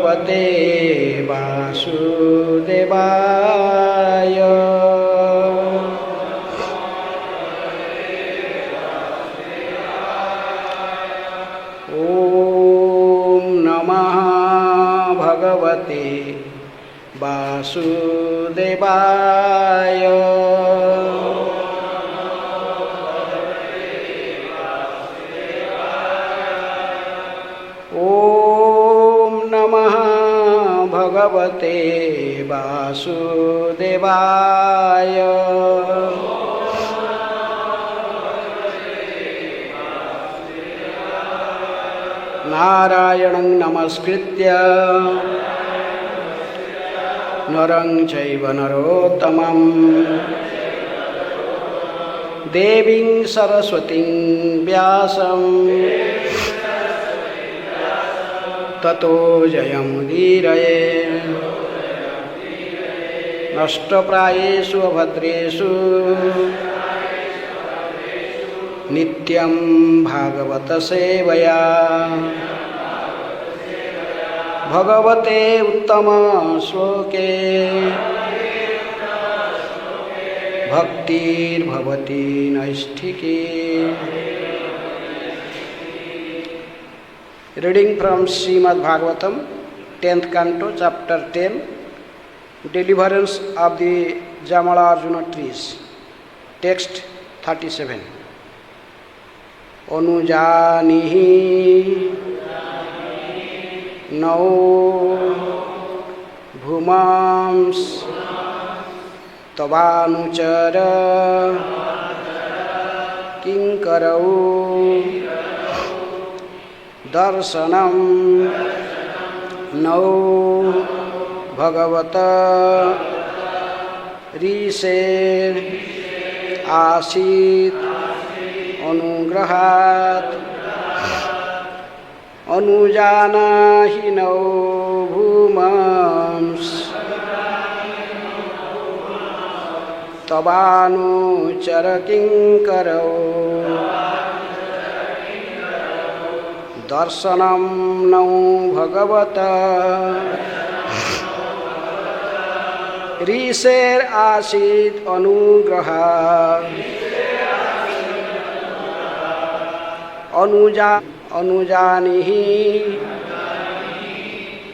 भगवते वासुदेवाय। ॐ नमः भगवते वासुदेवाय। ॐ नमः भगवते वासुदेवाय। नारायणं नमस्कृत्य नरं चैव नरोत्तमं देवीं सरस्वतीं व्यासं ततो जयमुदीरये। नष्टप्रायेषु अभद्रेषु नित्यं भागवत सेवया भगवते उत्तम श्लोके भक्तिर्भवति नैष्ठिकी। Reading from Srimad Bhagavatam, 10th canto, chapter 10, Deliverance of the Jamala Arjuna trees. Text 37. Anujanihi nau bhumams tavanuchara kinkarau darshanam nau bhagavata rise asit अनुग्रहात् अनुजानाहि नौ भूमांस तवानुचर किंकरौ दर्शनं नौ भगवता ऋषेर आसीत् अनुग्रहात् Anujanihi.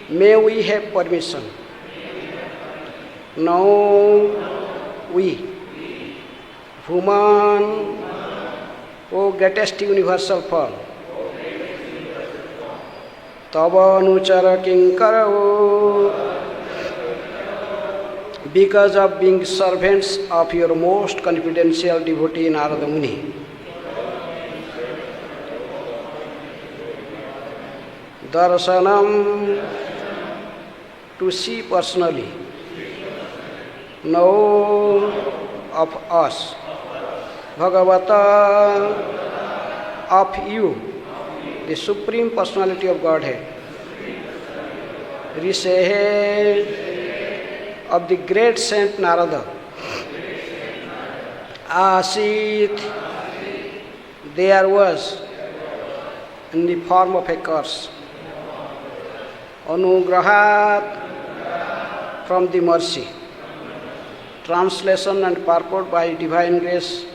May we have permission? Now we, Bhuman, O greatest universal form, Tava Anuchara Kinkarau, because of being servants of your most confidential devotee Narada Muni. Darshanam, to see personally. Now of us, Bhagavata, of you, the Supreme Personality of Godhead. Rishehe, of the great Saint Narada. Asit, there was, in the form of a curse. Anugrahat, from the mercy. Translation and purport by Divine Grace,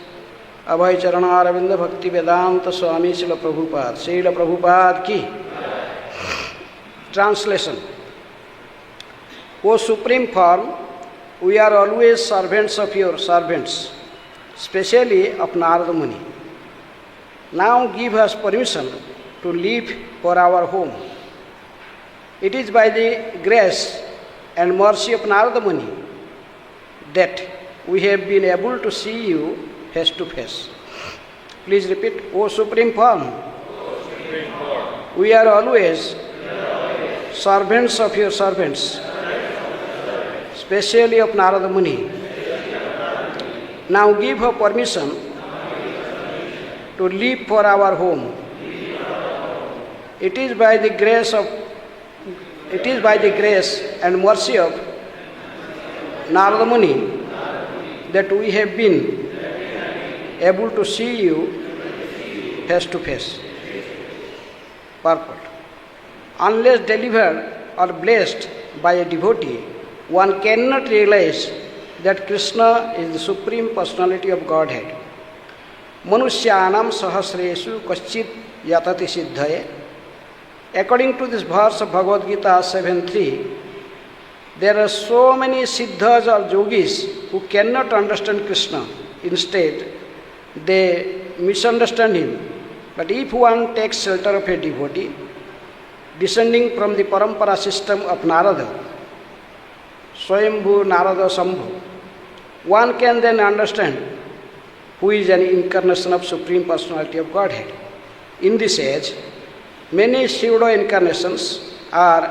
Abhay Charana Aravinda Bhakti Vedanta Swami Srila Prabhupada. Srila Prabhupada ki. Translation. O Supreme Form, we are always servants of your servants, especially of Narada Muni. Now give us permission to leave for our home. It is by the grace and mercy of Narada Muni that we have been able to see you face to face. Please repeat. O Supreme Form, we are always servants of your servants, especially of Narada Muni. Now give her permission to leave for our home. It is by the grace and mercy of Narada Muni that we have been able to see you face to face. Purport. Unless delivered or blessed by a devotee, one cannot realize that Krishna is the Supreme Personality of Godhead. Manushyanam sahasreshu kaschit yatati siddhaye. According to this verse of Bhagavad Gita 7.3, there are so many siddhas or yogis who cannot understand Krishna. Instead, they misunderstand him. But if one takes shelter of a devotee, descending from the parampara system of Narada, Swayambhu, Narada, Sambhu, one can then understand who is an incarnation of Supreme Personality of Godhead. In this age, many pseudo-incarnations are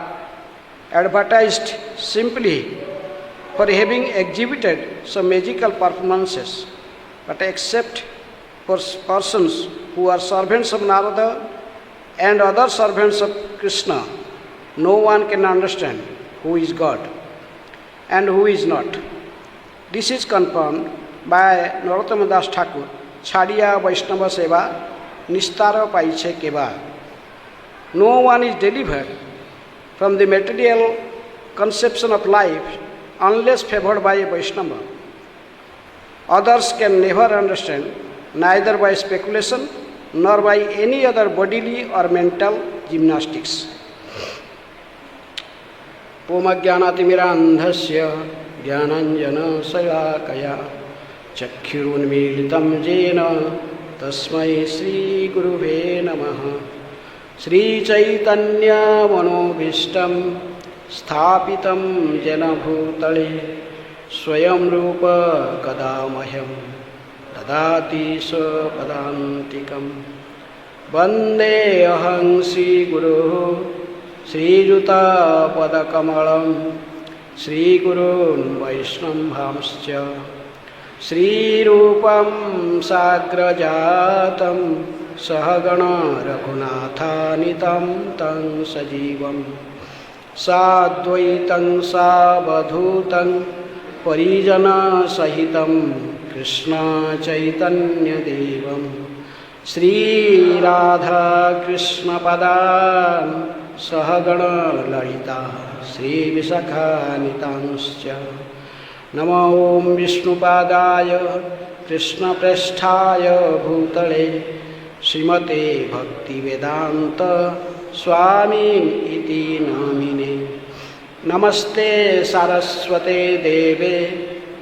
advertised simply for having exhibited some magical performances, but except for persons who are servants of Narada and other servants of Krishna, no one can understand who is God and who is not. This is confirmed by Narottama Das Thakur, Chhadiya Vaishnava Seva, Nistara Paiche Keva. No one is delivered from the material conception of life unless favored by a Vaishnava. Others can never understand, neither by speculation nor by any other bodily or mental gymnastics. Pomajnanatimiraandhasya jnananjana salakaya चक्षुरुन्मीलितं येन तस्मै श्रीगुरुवे नमः। श्रीचैतन्यमनोभीष्टं स्थापितं येन भूतले स्वयं रूप कदा मह्यं ददाति स्वपदान्तिकं। वन्देऽहं श्रीगुरुः श्रीयुतापदकमलं श्रीगुरून् वैष्णवांश्च श्रीरूपं साग्रजातं सहगण रघुनाथानितं तं सजीवं साद्वैतं सावधूतं परिजनसहितं कृष्णचैतन्यदेवं श्रीराधाकृष्णपदान् सहगण ललिता श्रीविशाखानितांश्च। नमो ॐ विष्णुपादाय कृष्णप्रेष्ठाय भूतले श्रीमते भक्तिवेदान्त स्वामिन् इति नामिने। नमस्ते सारस्वते देवे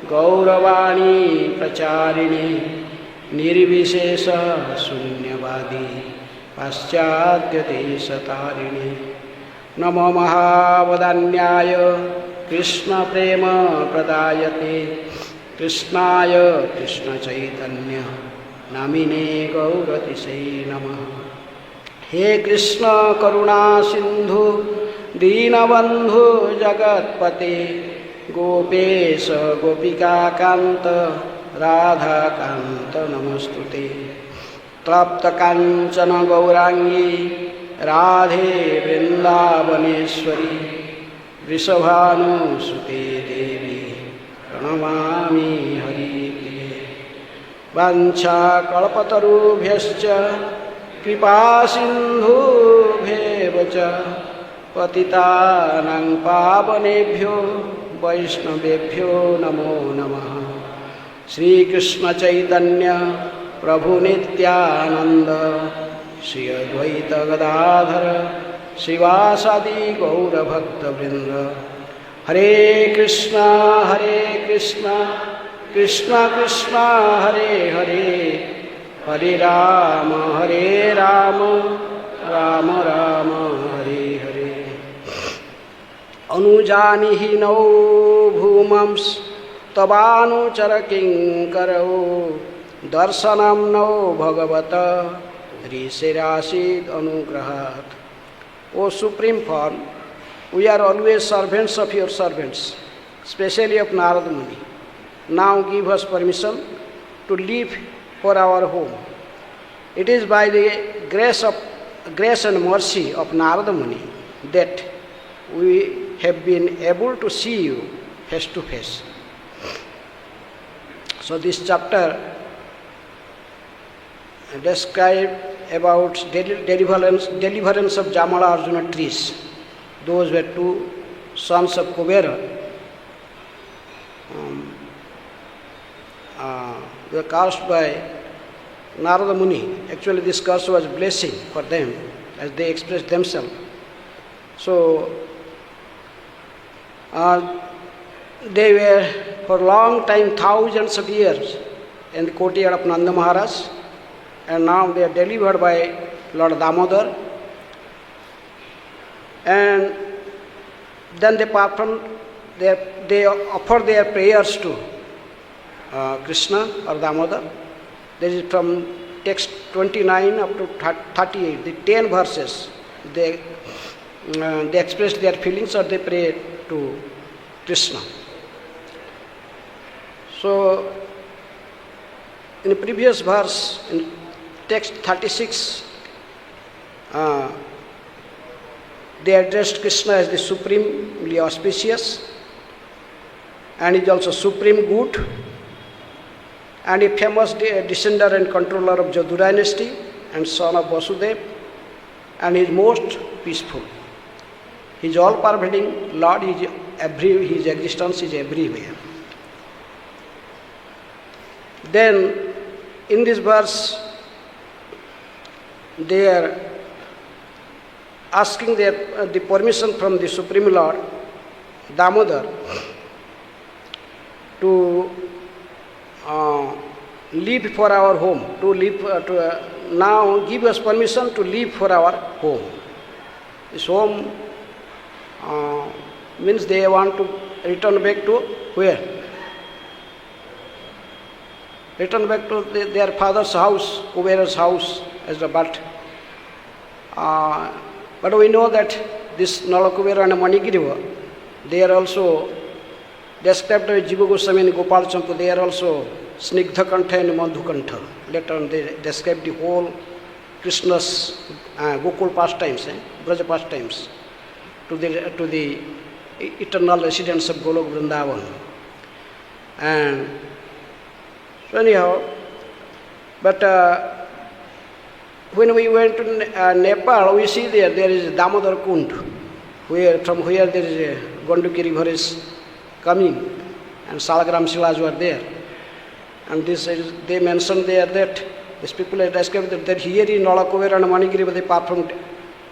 गौरवाणी प्रचारिणे निर्विशेष शून्यवादी पाश्चात्यदेशतारिणे। नमो महावदान्याय कृष्ण प्रेम प्रदायते कृष्णाय कृष्ण चैतन्य नामिने गौरतिसे नमः। हे कृष्ण करुणा सिंधु दीनबंधु जगत्पते गोपेश गोपिका कांत राधा कांत नमस्तुते। तप्त कांचन गौरांगी राधे वृंदावनेश्वरी वृषभानुसुते देवी प्रणमामि हरिप्रिये। वाञ्छाकल्पतरुभ्यश्च कृपासिन्धुभ्येव च पतितानां पावनेभ्यो वैष्णवेभ्यो नमो नमः। श्रीकृष्ण चैतन्य प्रभु नित्यानंद श्री अद्वैत गदाधर शिवासादि गौरभक्तवृंद। हरे कृष्णा कृष्ण कृष्ण हरे हरे, हरे राम राम राम हरे हरे। अनुजानिहि नौ भूमंस तवानुचर किंकरौ दर्शनं no Bhagavad ऋषिरासीद अनुग्रहात्। O Supreme Form, we are always servants of your servants, especially of Narada Muni. Now give us permission to leave for our home. It is by the grace and mercy of Narada Muni that we have been able to see you face to face. So this chapter describes about deliverance of Jamala Arjuna trees. those were two sons of Kubera. They were cursed by Narada Muni. Actually, this curse was blessing for them as they expressed themselves. So, they were for a long time, thousands of years, in the courtyard of Nanda Maharaj, and now they are delivered by Lord Damodar. And then they offer their prayers to Krishna or Damodar. This is from text 29 up to 38, the 10 verses. They express their feelings or they pray to Krishna. So, in the previous verse, in text 36, they addressed Krishna as the supremely auspicious, and is also supreme good, and a famous descender and controller of Jadu dynasty and son of Vasudeva, and is most peaceful. He is all-pervading Lord. His existence is everywhere. Then, in this verse, they are asking the permission from the Supreme Lord, Damodar, to leave for our home, now give us permission to leave for our home. This home means they want to return back to where? Return back to their father's house, Kubera's house, but we know that this Nalakubera and Manigriva, they are also described by Jiva Goswami and Gopal Champu, they are also Snigdha Kantha and Madhu Kantha. Later on they describe the whole Krishna's Gokul pastimes, Braja pastimes, to the eternal residents of Golok Vrindavan. And so anyhow, but when we went to Nepal, we see there is Damodar Kund, from where there is a Ganduki river is coming, and Salagram Shilas were there. And they mentioned there that these people have described that here in Nalakubera and Manigriva they performed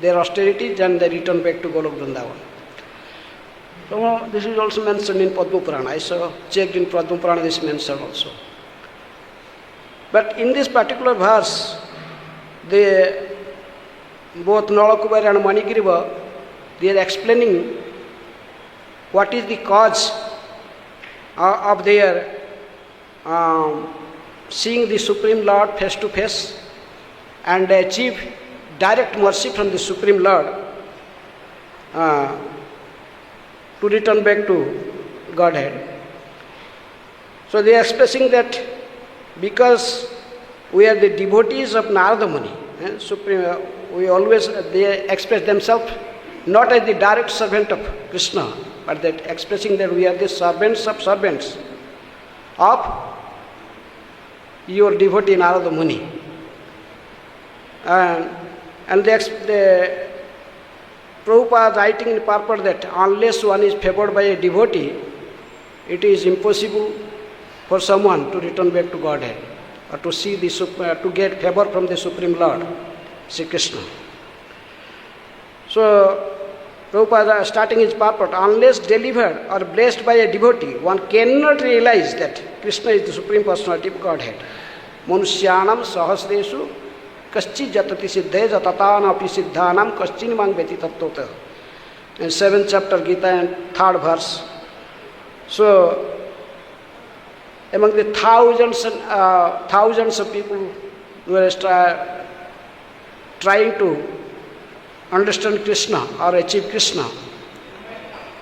their austerities and they returned back to Golok Vrindavan. So this is also mentioned in Padma Purana. I checked in Padma Purana, this is mentioned also. But in this particular verse, both Nalakubera and Manigriva, they are explaining what is the cause of their seeing the Supreme Lord face to face and they achieve direct mercy from the Supreme Lord to return back to Godhead. So they are expressing that because we are the devotees of Narada Muni, they express themselves not as the direct servant of Krishna, but that expressing that we are the servants of servants of your devotee Narada Muni. And the Prabhupada writing in purport that unless one is favored by a devotee, it is impossible for someone to return back to Godhead or to see to get favor from the Supreme Lord, Sri Krishna. So Prabhupada starting his purport, unless delivered or blessed by a devotee, one cannot realize that Krishna is the Supreme Personality of Godhead. Manushyanam sahasreshu kaschi jatati siddhe jatatana api siddhanam kaschin mang beti tattota. In 7th chapter Gita and 3rd verse. So among the thousands of people who are trying to understand Krishna or achieve Krishna,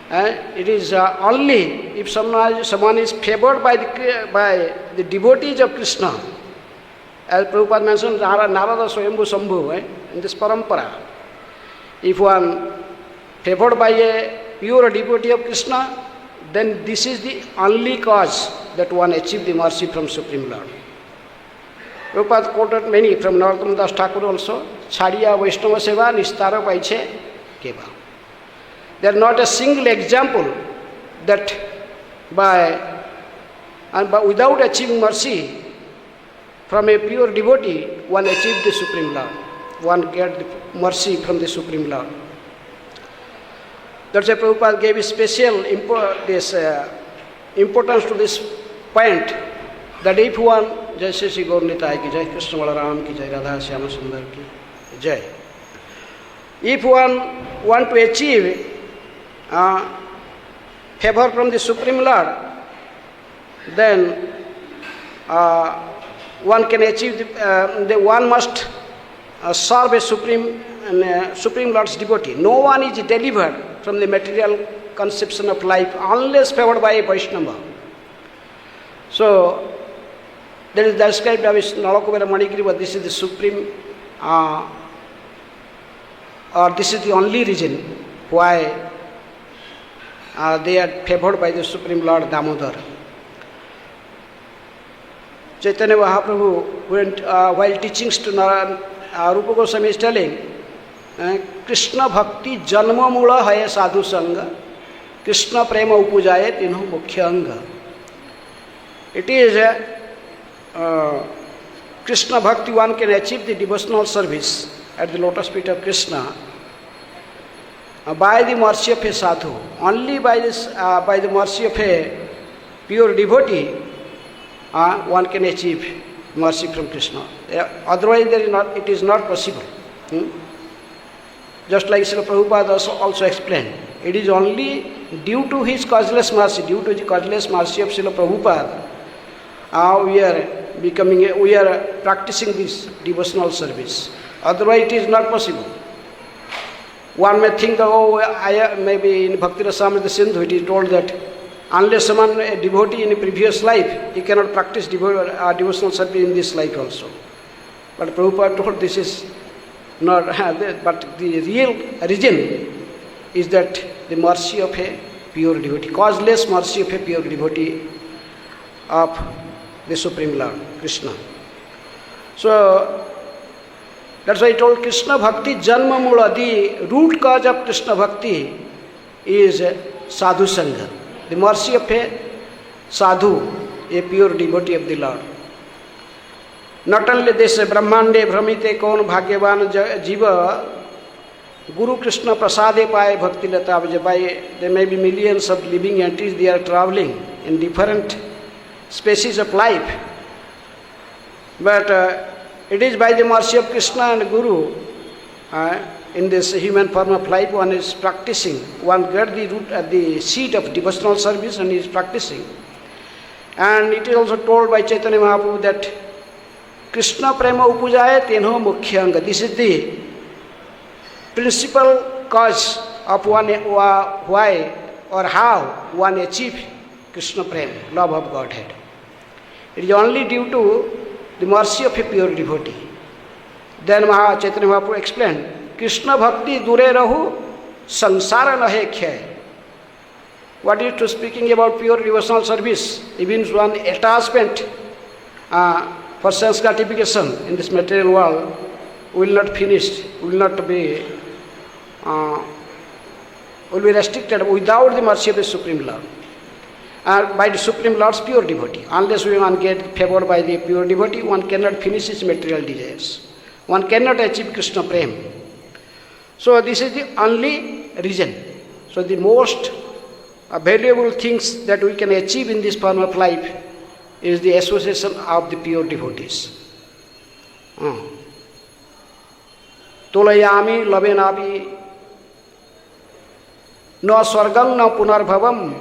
it is only if someone is favored by the devotees of Krishna, as Prabhupada mentioned, Narada Swayambhu Sambhu, in this parampara. If one favored by a pure devotee of Krishna, then this is the only cause that one achieve the mercy from Supreme Lord. Prabhupada quoted many from Narottam Das Thakur also, Chhadiya Vaishnava Seva Nistara Paiche Keva. There is not a single example that but without achieving mercy from a pure devotee, one achieved the Supreme Lord. One get the mercy from the Supreme Lord. That's why Prabhupada gave special importance to this point, that if one, Jai Shri Gaur Nitai ki Jai, Krishna Balaram ki Jai, Radha Shyama Sundar ki Jai. If one want to achieve favor from the Supreme Lord, then one can achieve, one must serve a Supreme Lord's devotee. No one is delivered from the material conception of life unless favored by a Vaishnava. So, that is described as Nalakubera Manigiri, but this is the supreme, or this is the only reason why they are favored by the Supreme Lord Damodar. Chaitanya Mahaprabhu, while teaching to Rupa Goswami, is telling, Krishna Bhakti Janma Mula Haya Sadhu Sangha, Krishna Prema Upujaye Tinhu Mukhya Anga. It is Krishna Bhakti, one can achieve the devotional service at the lotus feet of Krishna by the mercy of a sadhu. Only by the mercy of a pure devotee, one can achieve mercy from Krishna. Otherwise, it is not possible. Just like Srila Prabhupada also explained, it is only due to his causeless mercy, due to the causeless mercy of Srila Prabhupada, we are practicing this devotional service. Otherwise, it is not possible. One may think that, maybe in Bhakti Rasamrita Sindhu, it is told that unless someone a devotee in a previous life, he cannot practice devotional service in this life also. But Prabhupada told this is not, but the real reason is that the mercy of a pure devotee, causeless mercy of a pure devotee of the Supreme Lord, Krishna. So, that's why I told Krishna Bhakti Janma Mula, the root cause of Krishna Bhakti is Sadhu Sangha, the mercy of a sadhu, a pure devotee of the Lord. Not only this, Brahmande Brahmite Kaun Bhagyavan Jiva, Guru Krishna Prasade Pai Bhakti Lata Vajabai, there may be millions of living entities, they are traveling in different species of life. But it is by the mercy of Krishna and Guru, in this human form of life, one is practicing, one gets the root at the seat of devotional service and is practicing. And it is also told by Chaitanya Mahaprabhu that Krishna Prema Upujaye Tenho Mukhyanga. This is the principal cause of why or how one achieves Krishna Prema, love of Godhead. It is only due to the mercy of a pure devotee. Then Chaitanya Mahaprabhu explained, Krishna Bhakti Dure Rahu Sansara Nahe Khyay. What is to speaking about pure devotional service? Even one attachment for sense gratification in this material world will not finish, will be restricted without the mercy of the Supreme Lord. By the Supreme Lord's pure devotee. Unless one get favored by the pure devotee, one cannot finish his material desires. One cannot achieve Krishna Prem. So this is the only reason. So the most valuable things that we can achieve in this form of life is the association of the pure devotees. Tulayami lavenavi no swargam na punarbhavam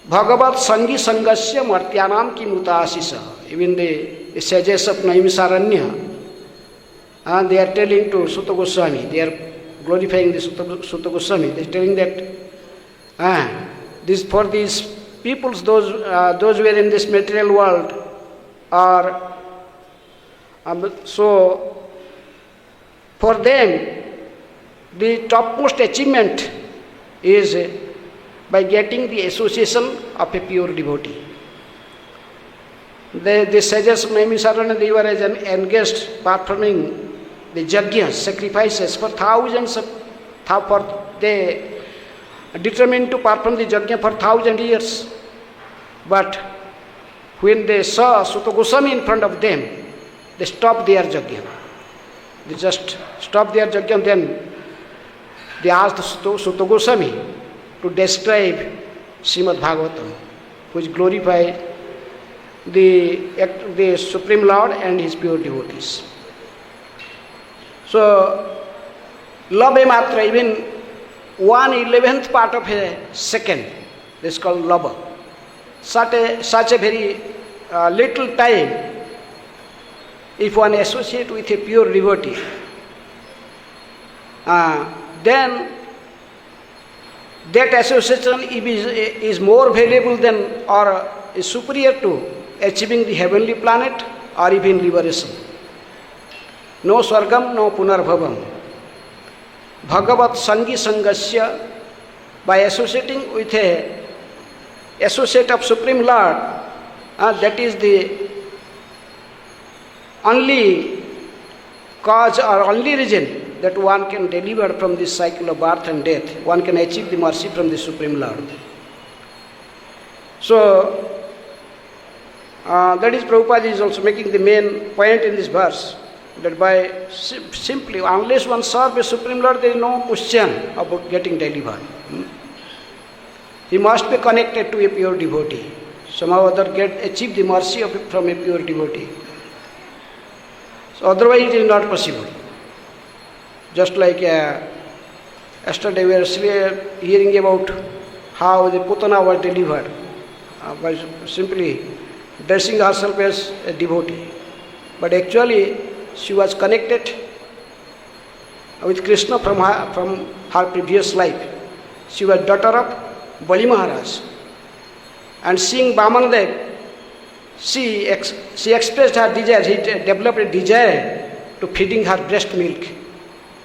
Bhagavat Sangi Sangasya Martyanam Ki Mutasisa. Even the sages of Naimisaranya, they are telling to Sutta Goswami, they are glorifying the Sutta Goswami, they are telling that this for these peoples, those who are in this material world are, so for them the topmost achievement is by getting the association of a pure devotee. The sages of Naimisaranya, they were engaged performing the yajnas, sacrifices for thousands of, they determined to perform the yajna for 1,000 years. But when they saw Suta Goswami in front of them, they stopped their yajna. They just stopped their yajna. Then they asked Suta Goswami to describe Srimad Bhagavatam, which glorified the Supreme Lord and His pure devotees. So, labha matra, even 1/11th part of a second, this is called labha. Such a very little time, if one associate with a pure devotee, then that association is more valuable than or is superior to achieving the heavenly planet or even liberation. No swargam, no punarbhavam. Bhagavat sangi sangasya, by associating with a associate of Supreme Lord, that is the only cause or only reason that one can deliver from this cycle of birth and death. One can achieve the mercy from the Supreme Lord. So, that is Prabhupada is also making the main point in this verse, that by simply, unless one serves the Supreme Lord, there is no question about getting delivered. He must be connected to a pure devotee. Somehow or other achieve the mercy from a pure devotee. So otherwise it is not possible. Just like yesterday we were hearing about how the Putana was delivered by simply dressing herself as a devotee. But actually she was connected with Krishna from her previous life. She was daughter of Bali Maharaj. And seeing Vamanadev, she expressed her desire, she developed a desire to feeding her breast milk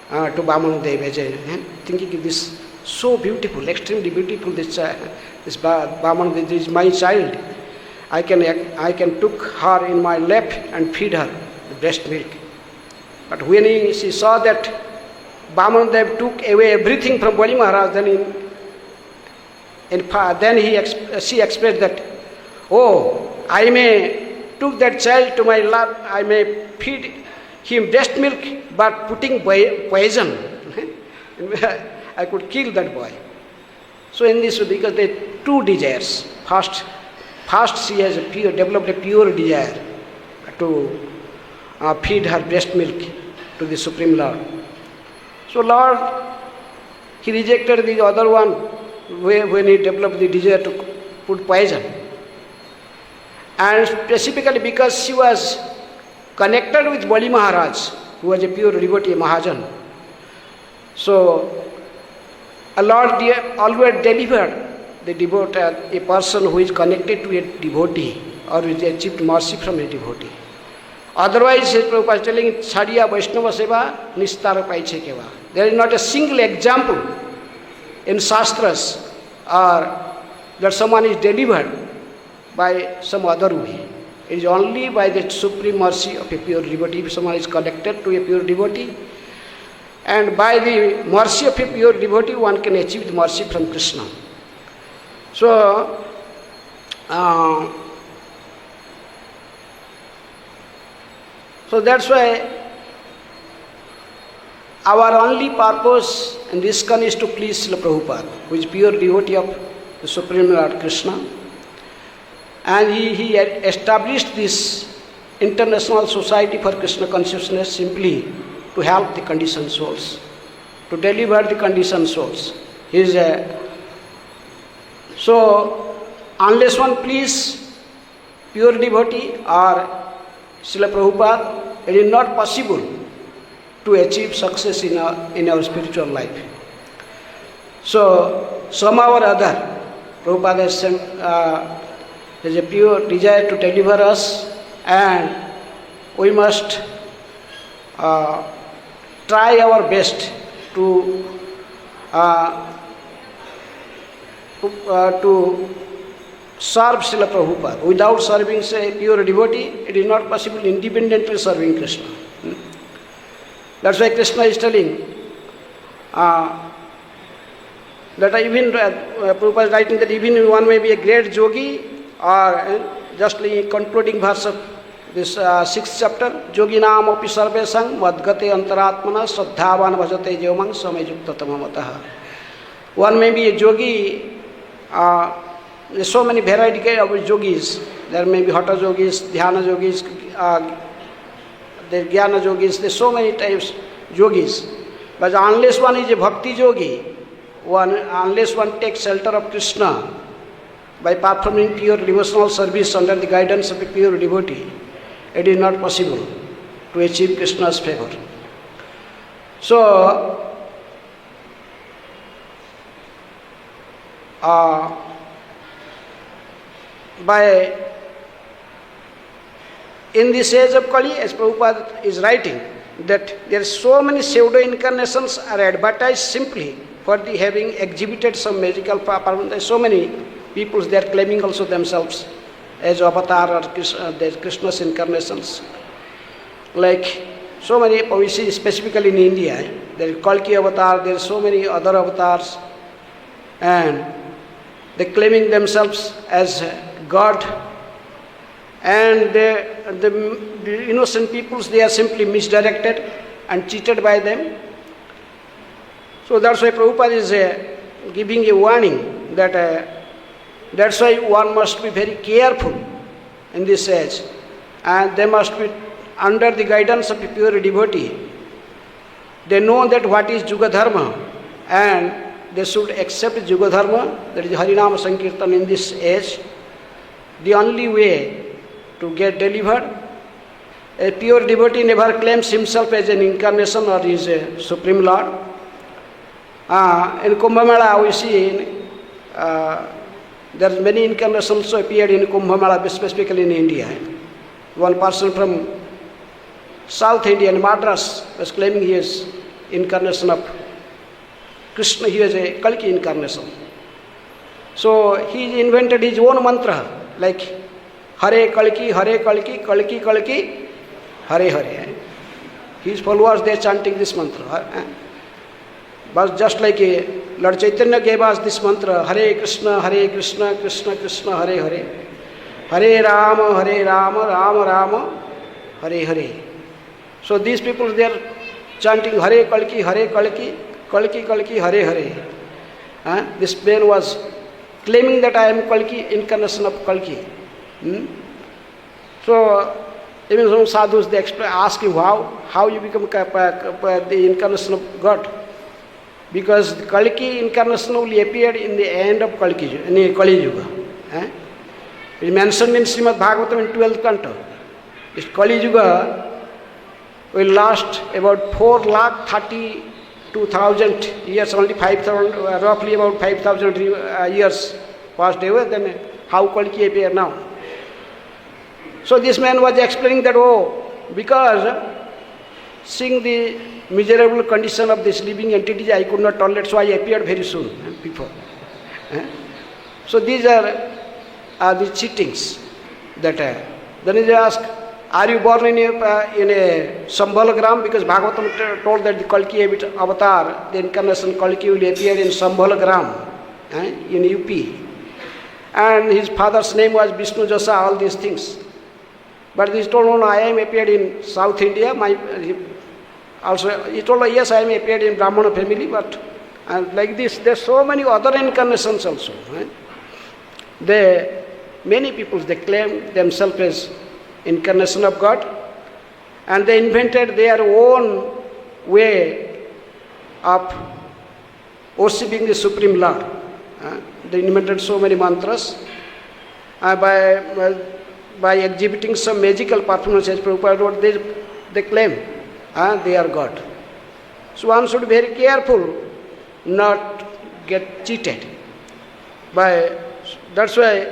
to Vamanadev, thinking this so beautiful, extremely beautiful, this Vamanadev is my child. I can took her in my lap and feed her the breast milk. But when she saw that Vamanadev took away everything from Bali Maharaj, then she expressed that, oh, I may took that child to my lap, I may feed him breast milk, but putting poison, I could kill that boy. So in this way, because there are two desires. First she has developed a pure desire to feed her breast milk to the Supreme Lord. So Lord, He rejected the other one when He developed the desire to put poison. And specifically because she was connected with Bali Maharaj, who was a pure devotee, Mahajan. So, a Lord always delivered the devotee, a person who is connected to a devotee or who has achieved mercy from a devotee. Otherwise, as Prabhupada is telling, Chadiya Vaishnava Seva Nistara Paiche Keva. There is not a single example in Shastras or that someone is delivered by some other way. It is only by the supreme mercy of a pure devotee. If someone is connected to a pure devotee, and by the mercy of a pure devotee, one can achieve the mercy from Krishna. So, so that's why our only purpose in this ISKCON is to please Srila Prabhupada, who is pure devotee of the Supreme Lord Krishna. And he had established this International Society for Krishna Consciousness simply to help the conditioned souls, to deliver the conditioned souls. So, unless one please pure devotee or Srila Prabhupada, it is not possible to achieve success in our spiritual life. So, somehow or other, Prabhupada has sent, there's a pure desire to deliver us, and we must try our best to serve Srila Prabhupada. Without serving, say, pure devotee, it is not possible independently serving Krishna. That's why Krishna is telling that even Prabhupada is writing that even one may be a great yogi, or just the concluding verse of this 6th chapter, yogi naam api sarvesang madgate antaratmana saddhavan bhajate jyomang samayukta tamamataha. One may be a yogi, there's so many variety of yogis. There may be hatha yogis, dhyana yogis, the jnana yogis, there's so many types yogis. But unless one is a bhakti yogi, unless one takes shelter of Krishna by performing pure devotional service under the guidance of a pure devotee, it is not possible to achieve Krishna's favor. So, in this age of Kali, as Prabhupada is writing, that there are so many pseudo-incarnations are advertised simply for the having exhibited some magical power. There are so many people, they are claiming also themselves as avatar or Krishna's incarnations. Like so many, we see specifically in India, there is Kalki avatar, there are so many other avatars, and they claiming themselves as God, and the innocent peoples, they are simply misdirected and cheated by them. So that's why Prabhupada is giving a warning that that's why one must be very careful in this age, and they must be under the guidance of a pure devotee. They know that what is Yuga Dharma, and they should accept Yuga Dharma, that is Harinama Sankirtan in this age. The only way to get delivered. A pure devotee never claims himself as an incarnation or is a Supreme Lord. In Kumbh Mela we see there are many incarnations also appeared in Kumbh Mela, specifically in India. One person from South India, in Madras, was claiming he is incarnation of Krishna, he was a Kalki incarnation. So he invented his own mantra, like Hare Kalki, Hare Kalki, Kalki Kalki, Hare Hare. His followers, they are chanting this mantra. But just like Lord Chaitanya gave us this mantra, Hare Krishna, Krishna Krishna, Hare Hare. Hare Rama, Rama Rama, Hare Hare. So these people, they are chanting Hare Kalki, Kalki Kalki, Hare Hare. This man was claiming that I am Kalki, incarnation of Kalki. So even some sadhus, they ask him how you become the incarnation of God. Because the Kalki incarnation only appeared in the end of Kali Yuga. It is mentioned in Srimad Bhagavatam in 12th canto. This Kali Yuga will last about 4,32,000 years, only 5,000, roughly about 5,000 years passed away, then how Kalki appear now? So this man was explaining that, because seeing the miserable condition of this living entities, I could not tolerate, so I appeared very soon before. So these are the cheatings that then he asked, are you born in a Sambhalagram? Because Bhagavatam told that the Kalki avatar, the incarnation Kalki will appear in Sambhalagram in UP. And his father's name was Vishnu Jasa, all these things. But he told, no, I am appeared in South India. He told, yes, I am appeared in Brahmana family, but like this, there are so many other incarnations also. Many people, they claim themselves as incarnation of God, and they invented their own way of worshipping the Supreme Lord. They invented so many mantras by exhibiting some magical performances. Prabhupada wrote, they claim they are God. So one should be very careful not get cheated. That's why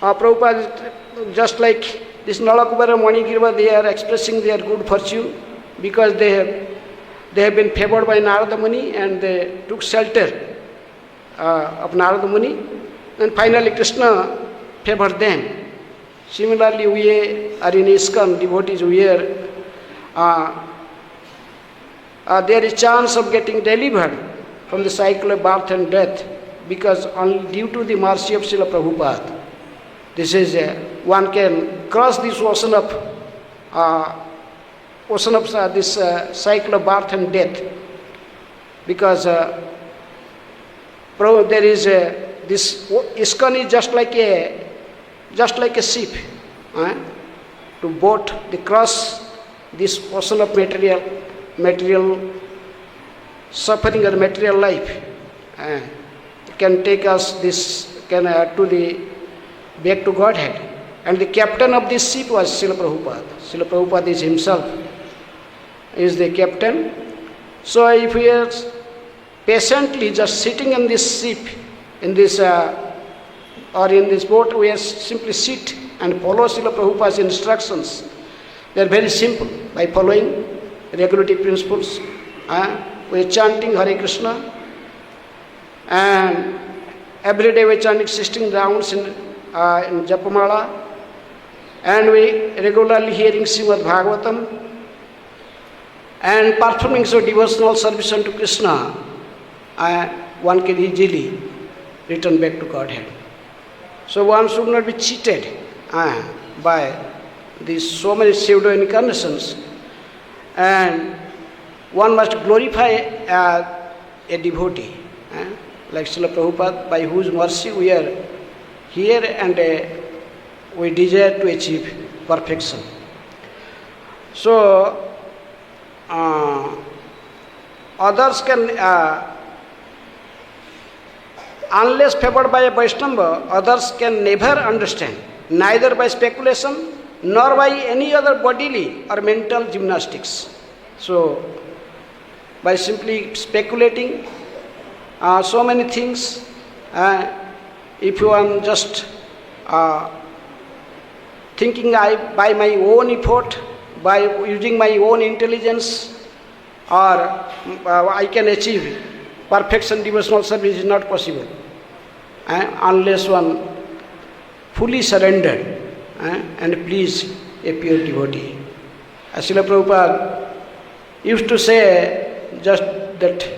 Prabhupada, just like this Nalakubara Manigirva, they are expressing their good fortune because they have been favored by Narada Muni, and they took shelter of Narada Muni, and finally Krishna favored them. Similarly, we are in ISKCON, devotees, we are there is chance of getting delivered from the cycle of birth and death, because only due to the mercy of Srila Prabhupada, this is one can cross this ocean of this cycle of birth and death, because there is this ISKCON is just like a ship, to boat the cross this ocean of material suffering or material life. Can take us to the back to Godhead. And the captain of this ship was Srila Prabhupada. Srila Prabhupada is himself is the captain. So if we are patiently just sitting in this ship, in this or in this boat, we are simply sit and follow Srila Prabhupada's instructions. They are very simple. By following regulative principles, we are chanting Hare Krishna, and every day we chanting 16 rounds in Japamala, and we regularly hearing Srimad Bhagavatam and performing so devotional service unto Krishna, one can easily return back to Godhead. So one should not be cheated by these so many pseudo incarnations, and one must glorify a devotee, like Srila Prabhupada, by whose mercy we are here, and we desire to achieve perfection. So others can, unless favored by a Vaishnava, others can never understand, neither by speculation nor by any other bodily or mental gymnastics. So by simply speculating so many things, if you are just thinking by my own effort, by using my own intelligence, or I can achieve perfection devotional service, is not possible unless one fully surrendered and please a pure devotee. Srila Prabhupada used to say just that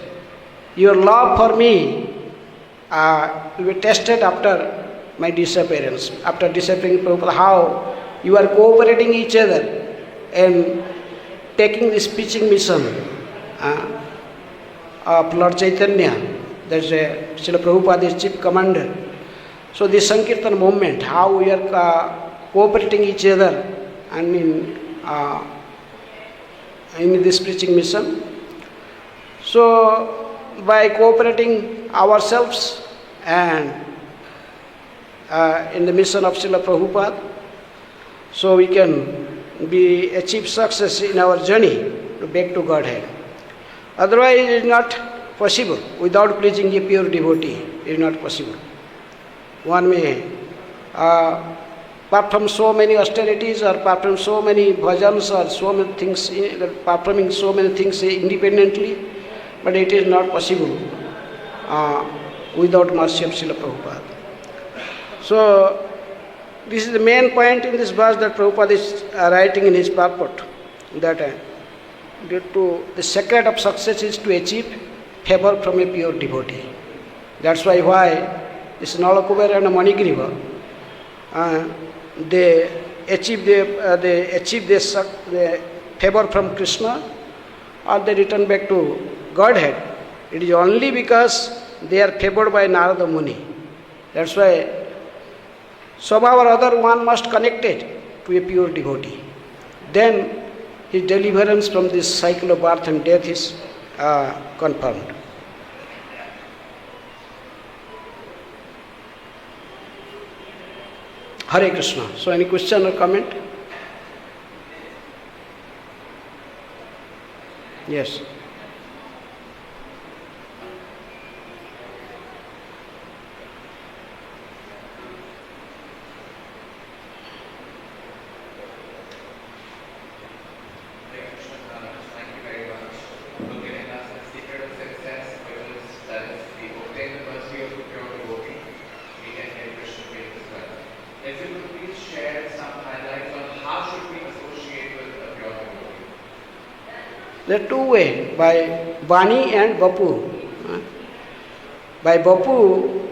your love for me will be tested after my disappearance. After disappearing Prabhupada, how you are cooperating each other and taking this preaching mission of Lord Chaitanya. That's Srila Prabhupada is chief commander. So this Sankirtan movement, how we are cooperating each other and in this preaching mission. So by cooperating ourselves and in the mission of Srila Prabhupada, so we can achieve success in our journey back to Godhead. Otherwise it is not possible. Without pleasing a pure devotee, it is not possible. One may perform so many austerities or perform so many bhajans or so many things, performing so many things independently, but it is not possible without mercy of Srila Prabhupada. So this is the main point in this verse that Prabhupada is writing in his purport, that due to the secret of success is to achieve favor from a pure devotee. That's why this Nalakuber and Manigriva, they achieve the favor from Krishna, or they return back to Godhead. It is only because they are favored by Narada Muni. That's why somehow or other one must connect it to a pure devotee. Then his deliverance from this cycle of birth and death is confirmed. Hare Krishna. So any question or comment? Yes. There are two ways, by Bani and Bapu. By Bapu,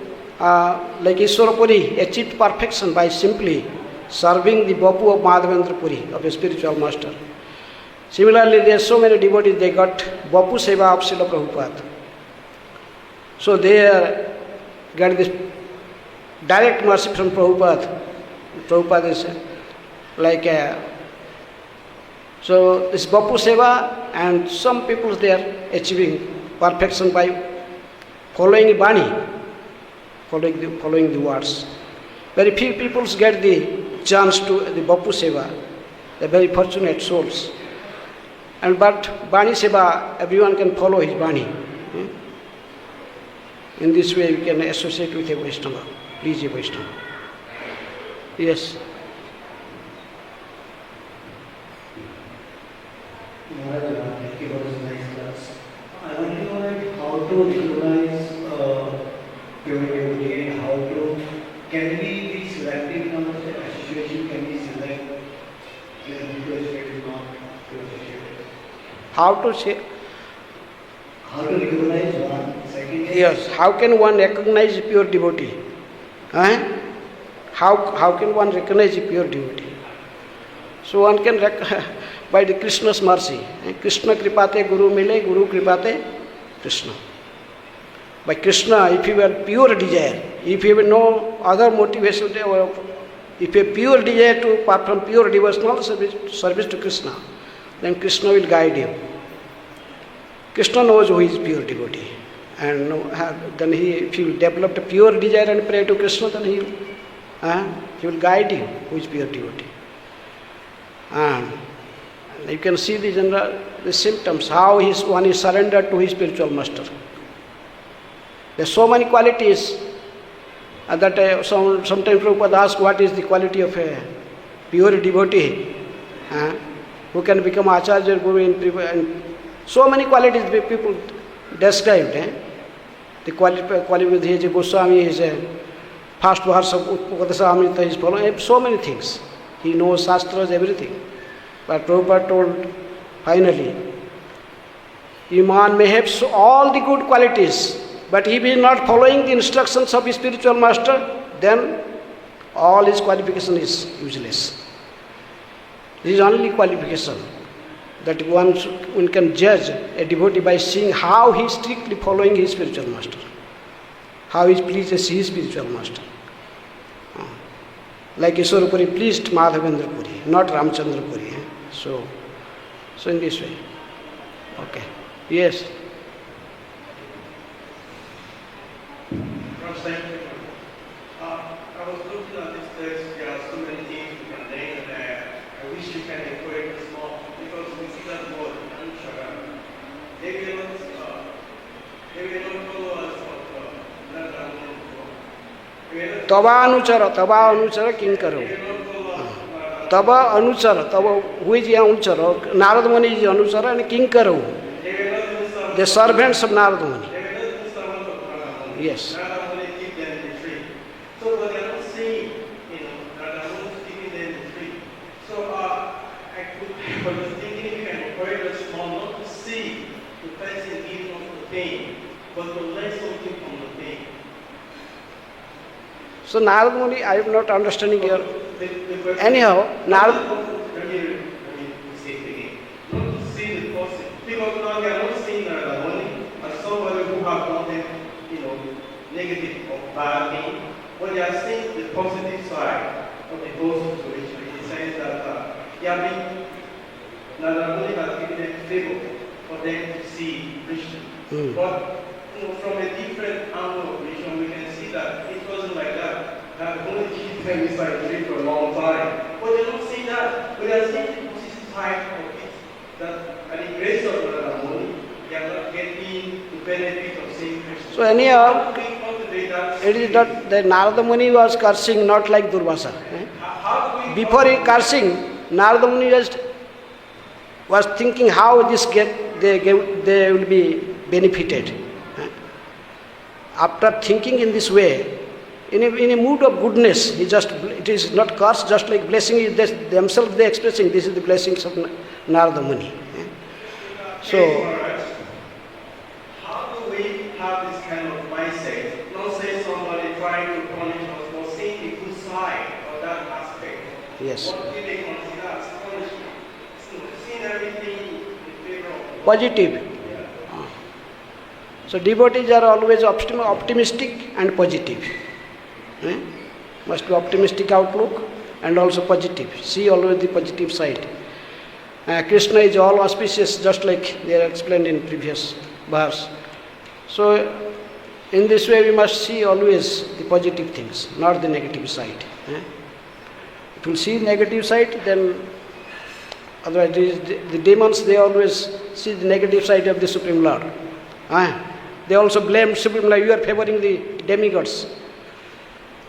like Ishwara Puri achieved perfection by simply serving the Bapu of Madhavendra Puri, of a spiritual master. Similarly, there are so many devotees, they got Bapu Seva of Srila Prabhupada. So they get this direct mercy from Prabhupada. Prabhupada is like so this Bapu Seva, and some people they are achieving perfection by following Bani, following the words. Very few people get the chance to the Bapu Seva. They are very fortunate souls. But Bani Seva, everyone can follow his Bani. In this way, we can associate with a Vaishnava. He is a Vaishnava. Yes. Thank you for this nice class. I want to know how to recognize pure devotee and how to, can we be selective in our association, can we select pure associated, not pure associated? How to say? How to recognize one? Second, Yes. How can one recognize a pure devotee? How can one recognize a pure devotee? So one can by the Krishna's mercy. Krishna kripate Guru mile, Guru kripate Krishna. By Krishna, if you have pure desire, if you have no other motivation, if you have pure desire to perform pure devotional service to Krishna, then Krishna will guide you. Krishna knows who is pure devotee. And then if you develop a pure desire and pray to Krishna, then he will guide you who is pure devotee. And you can see the symptoms, how one is surrendered to his spiritual master. There are so many qualities that sometimes Prabhupada asks, what is the quality of a pure devotee who can become Acharya Guru, and so many qualities people described. The quality of Goswami is a first verse of Upadasa is following, so many things. He knows Shastras, everything. But Prabhupada told finally, a man may have all the good qualities, but if he is not following the instructions of his spiritual master, then all his qualification is useless. This is only qualification that one can judge a devotee by seeing how he is strictly following his spiritual master, how he pleases his spiritual master. Like Ishwara Puri pleased Madhavendra Puri, not Ramchandra Puri. So in this way. Okay. Yes. I was looking at this text, there are so many things we can learn there. I wish you can encourage us more, because we see that word, Anushara. They will not follow us of that. Tava anuchara king karo. Tava anuchara, who is the anuchara? Narada Muni is the anuchara and king karo. The servants of Narada Muni. Yes. So, but they are not saying, that I want to keep them in the tree. So, I was thinking we can encourage us more not to see the person giving us the pain, but to learn something from the pain. So, Narada Muni, I am not understanding your. Anyhow, Narada. Let me say it again. Not to see the person. Because now they are not seeing Narada Muni as somebody who have done negative or bad thing. But they are seeing the positive side of the whole situation, in the sense that they have been, Narada Muni has given them favor for them to see Krishna. But from a different angle of vision, we can see that it wasn't like that. That only keep them inside the tree for a long time. But they don't see that. But they are seeing the positive side of it. That at the grace of Narada Muni, they are not getting the benefit of seeing Krishna. So anyhow, it is not that Narada Muni was cursing not like Durvasa. Before he cursing, Narada Muni was thinking how they will be benefited. After thinking in this way, in a mood of goodness, it is not curse, just like blessing is themselves they expressing, this is the blessings of Narada Muni. So, Maharaj, how do we have this kind of mindset? Not say somebody trying to punish us, but seeing the good side of that aspect. yes, What do they consider as punishment? So, seeing everything in favor of positive. So devotees are always optimistic and positive. Eh? Must be optimistic outlook and also positive. See always the positive side. Krishna is all auspicious, just like they are explained in previous verse. So in this way we must see always the positive things, not the negative side. If you see negative side, then otherwise the demons, they always see the negative side of the Supreme Lord. They also blame Supreme Lord, you are favoring the demigods.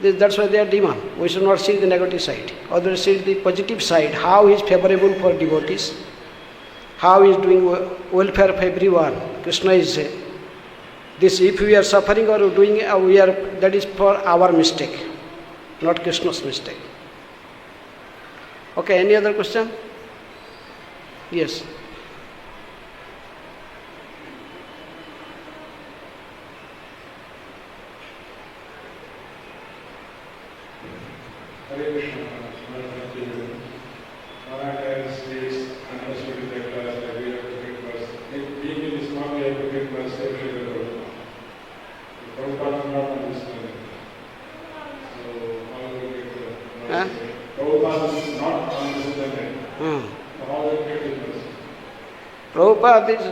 That's why they are demon. We should not see the negative side. Otherwise see the positive side, how he is favorable for devotees, how he is doing welfare of everyone. Krishna is this, if we are suffering or doing, that is for our mistake, not Krishna's mistake. Okay, any other question? Yes. Hare Krishna, Maharaj states understood in the class that we have to get plus. Being in Islam, we have to get plus every level. Prabhupada is not understanding. So, how do we get the plus? Prabhupada is not understanding. So, how do we get the plus? Prabhupada is,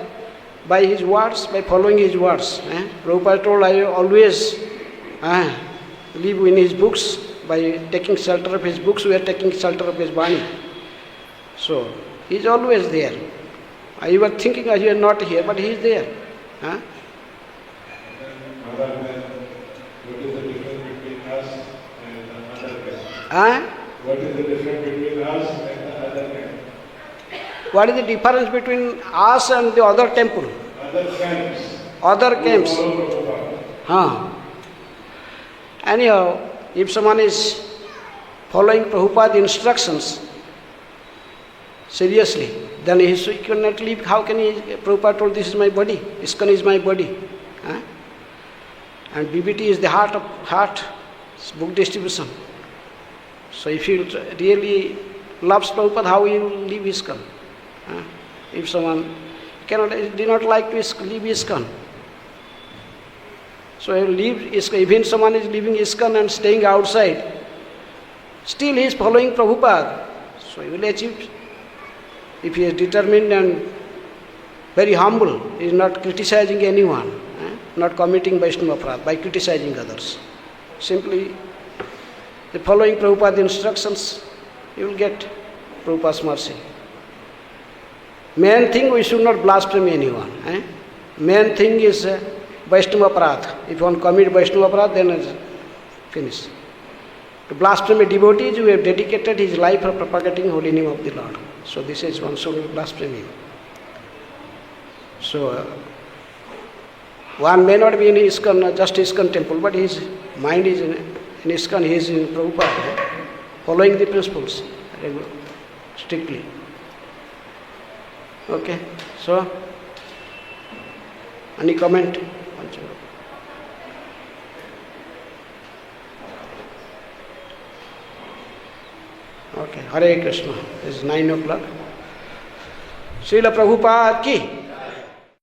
by his words, by following his words. Prabhupada told, I always live in his books. By taking shelter of his books, we are taking shelter of his Vani. So, he is always there. You were thinking you are not here, but he is there. Other than, what is the difference between us and the other guy? What is the difference between us and the other guy? What is the difference between us and the other temple? Other camps. Other camps. Prabhupada. Anyhow, if someone is following Prabhupada's instructions seriously, then he cannot live. How can he? Prabhupada told, this is my body, ISKCON is my body. And BBT is the heart, it's book distribution. So if he really loves Prabhupada, how he will leave ISKCON? If someone did not like to leave ISKCON, so he will leave ISKCON. Even someone is leaving ISKCON and staying outside, still he is following Prabhupada. So he will achieve. If he is determined and very humble, he is not criticizing anyone, not committing Vaishnava Aparadha by criticizing others. Simply the following Prabhupada's instructions, you will get Prabhupada's mercy. Main thing, we should not blaspheme anyone. Main thing is Vaishnava Aparadha. If one commit Vaishnava Aparadha, then it's finished. To blaspheme a devotee, who have dedicated his life for propagating holy name of the Lord. So this is one should blaspheme him. So one may not be in ISKCON, just ISKCON temple, but his mind is in ISKCON, he is in Prabhupada, following the principles strictly. Okay, so any comment? Okay, Hare Krishna. It's 9 o'clock. Srila Prabhupada ki